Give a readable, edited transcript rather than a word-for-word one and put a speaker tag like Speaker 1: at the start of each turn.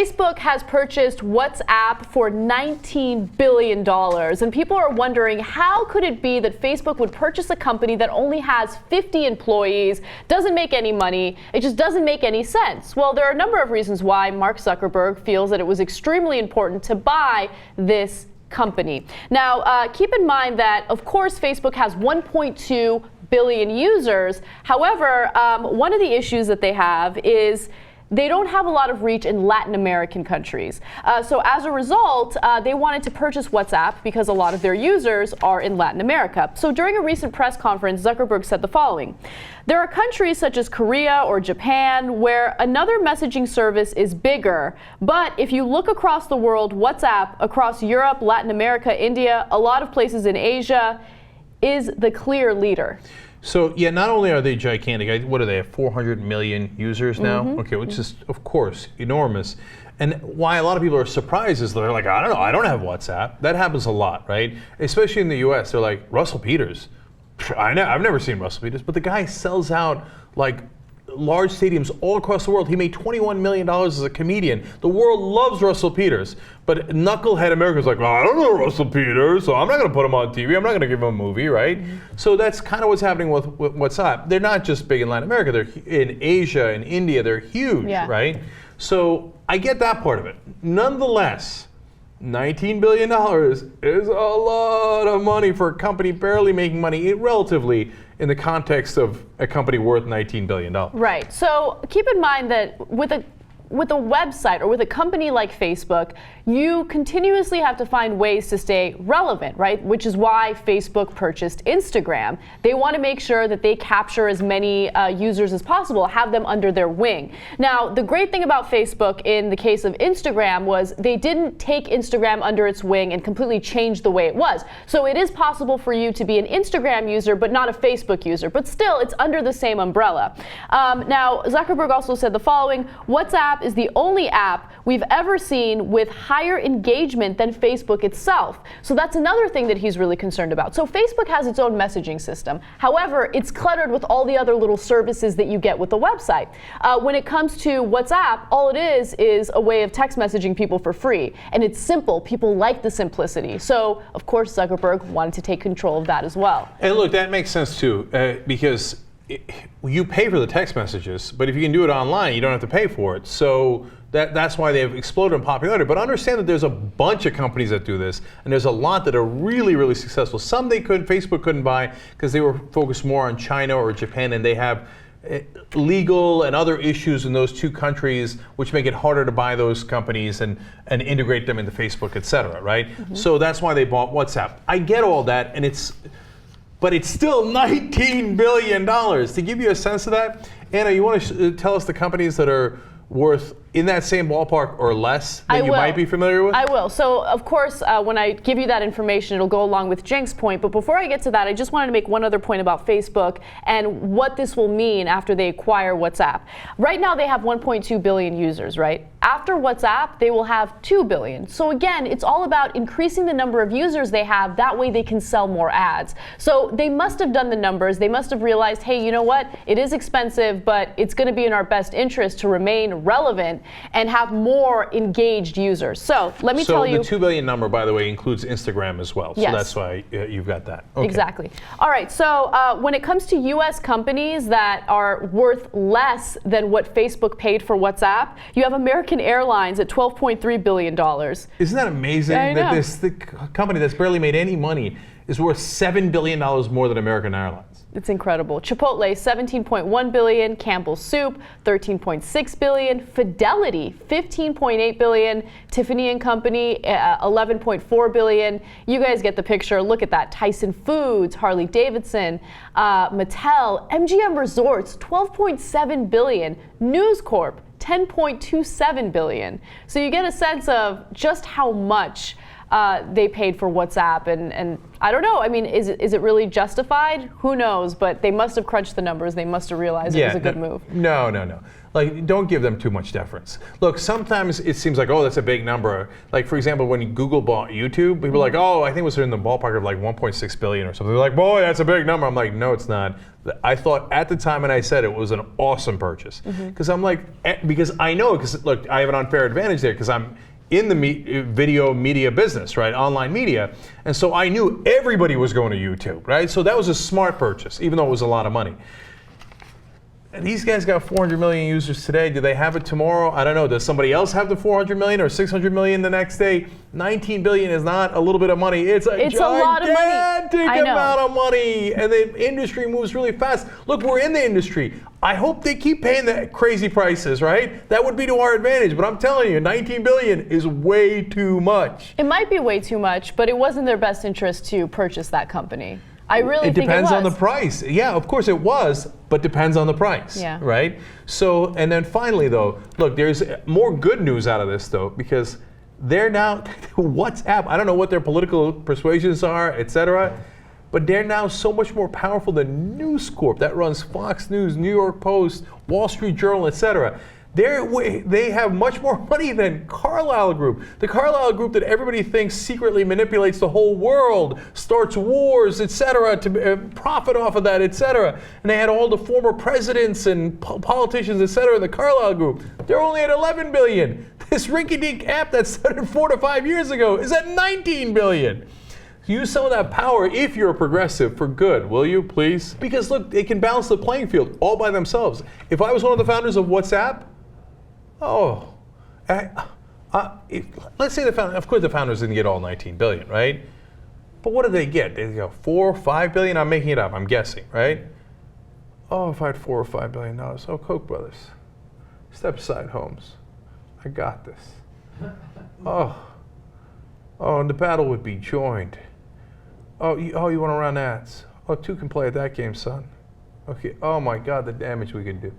Speaker 1: Facebook has purchased WhatsApp for $19 billion. And people are wondering, how could it be that Facebook would purchase a company that only has 50 employees, doesn't make any money? It just doesn't make any sense. Well, there are a number of reasons why Mark Zuckerberg feels that it was extremely important to buy this company. Now, keep in mind that, of course, Facebook has 1.2 billion users. However, one of the issues that they have is they don't have a lot of reach in Latin American countries. So as a result, they wanted to purchase WhatsApp because a lot of their users are in Latin America. So during a recent press conference, Zuckerberg said the following: there are countries such as Korea or Japan where another messaging service is bigger. But if you look across the world, WhatsApp across Europe, Latin America, India, a lot of places in Asia is the clear leader.
Speaker 2: So, yeah, not only are they gigantic, what do they have, 400 million users now? Okay, which is, of course, enormous. And why a lot of people are surprised is they're like, I don't know, I don't have WhatsApp. That happens a lot, right? Especially in the US, they're like, Russell Peters. I've never seen Russell Peters, but the guy sells out like large stadiums all across the world. He made $21 million as a comedian. The world loves Russell Peters, but knucklehead America's like, I don't know Russell Peters, so I'm not going to put him on TV. I'm not going to give him a movie, right? So that's kind of what's happening with WhatsApp. They're not just big in Latin America. They're in Asia and India. They're huge, right? So I get that part of it. Nonetheless, $19 billion is a lot of money for a company barely making money, relatively, in the context of a company worth $19 billion.
Speaker 1: Right. So keep in mind that with a website or with a company like Facebook, you continuously have to find ways to stay relevant, right? Which is why Facebook purchased Instagram. They want to make sure that they capture as many users as possible, have them under their wing. Now, the great thing about Facebook in the case of Instagram was they didn't take Instagram under its wing and completely change the way it was. So it is possible for you to be an Instagram user but not a Facebook user, but still it's under the same umbrella. Now, Zuckerberg also said the following: WhatsApp is the only app we've ever seen with higher engagement than Facebook itself. So that's another thing that he's really concerned about. So Facebook has its own messaging system. However, it's cluttered with all the other little services that you get with the website. When it comes to WhatsApp, all it is a way of text messaging people for free. And it's simple. People like the simplicity. So, of course, Zuckerberg wanted to take control of that as well.
Speaker 2: And look, that makes sense too, because you pay for the text messages, but if you can do it online, you don't have to pay for it. So that's why they've exploded in popularity. But understand that there's a bunch of companies that do this, and there's a lot that are really, really successful. Some Facebook couldn't buy because they were focused more on China or Japan, and they have legal and other issues in those two countries, which make it harder to buy those companies and integrate them into Facebook, et cetera, right? So that's why they bought WhatsApp. I get all that, but it's still $19 billion. To give you a sense of that, Anna, you want to tell us the companies that are worth in that same ballpark or less that you might be familiar with?
Speaker 1: I will. So, of course, when I give you that information, it'll go along with Cenk's point. But before I get to that, I just wanted to make one other point about Facebook and what this will mean after they acquire WhatsApp. Right now, they have 1.2 billion users, right? After WhatsApp, they will have 2 billion. So again, it's all about increasing the number of users they have. That way they can sell more ads. So they must have done the numbers. They must have realized, hey, you know what? It is expensive, but it's going to be in our best interest to remain relevant and have more engaged users. So let me tell you.
Speaker 2: So the 2 billion number, by the way, includes Instagram as well. So that's why you've got that. Okay.
Speaker 1: Exactly. All right. So when it comes to U.S. companies that are worth less than what Facebook paid for WhatsApp, you have American Airlines at $12.3 billion.
Speaker 2: Isn't that amazing? That the company that's barely made any money is worth $7 billion more than American Airlines.
Speaker 1: It's incredible. Chipotle, $17.1 billion. Campbell's Soup, $13.6 billion. Fidelity, $15.8 billion. Tiffany & Company, $11.4 billion. You guys get the picture. Look at that. Tyson Foods, Harley Davidson, Mattel, MGM Resorts, $12.7 billion. News Corp, $10.27 billion. So you get a sense of just how much they paid for WhatsApp, and I don't know. I mean, is it really justified? Who knows? But they must have crunched the numbers. They must have realized it was a good move.
Speaker 2: No. Like, don't give them too much deference. Look, sometimes it seems like, oh, that's a big number. Like, for example, when Google bought YouTube, people were like, oh, I think it was in the ballpark of like 1.6 billion or something. They're like, boy, that's a big number. I'm like, no, it's not. I thought at the time, and I said it was an awesome purchase. Because I'm like, because I know, because look, I have an unfair advantage there because I'm in the video media business, right? Online media. And so I knew everybody was going to YouTube, right? So that was a smart purchase, even though it was a lot of money. And these guys got 400 million users today. Do they have it tomorrow? I don't know. Does somebody else have the 400 million or 600 million the next day? 19 billion is not a little bit of money. It's a
Speaker 1: lot of money.
Speaker 2: gigantic amount of money. And the industry moves really fast. Look, we're in the industry. I hope they keep paying the crazy prices, right? That would be to our advantage. But I'm telling you, 19 billion is way too much.
Speaker 1: It might be way too much, but it wasn't their best interest to purchase that company. I really think it was.
Speaker 2: It depends on the price. Yeah, of course it was, but depends on the price.
Speaker 1: Yeah.
Speaker 2: Right? So, and then finally though, look, there's more good news out of this though, because they're now, WhatsApp, I don't know what their political persuasions are, etc., but they're now so much more powerful than News Corp that runs Fox News, New York Post, Wall Street Journal, etc. They have much more money than Carlyle Group. The Carlyle Group that everybody thinks secretly manipulates the whole world, starts wars, etc., to profit off of that, etc. And they had all the former presidents and politicians, etc., in the Carlyle Group. They're only at 11 billion. This rinky-dink app that started 4 to 5 years ago is at 19 billion. Use some of that power if you're a progressive for good, will you, please? Because look, they can balance the playing field all by themselves. If I was one of the founders of WhatsApp, let's say of course the founders didn't get all 19 billion, right? But what did they get? They got 4 or 5 billion? I'm making it up, I'm guessing, right? Oh, if I had $4 or $5 billion. Oh, Koch brothers, step aside, Holmes. I got this. And the battle would be joined. You want to run ads? Oh, two can play at that game, son. Okay, oh my God, the damage we can do.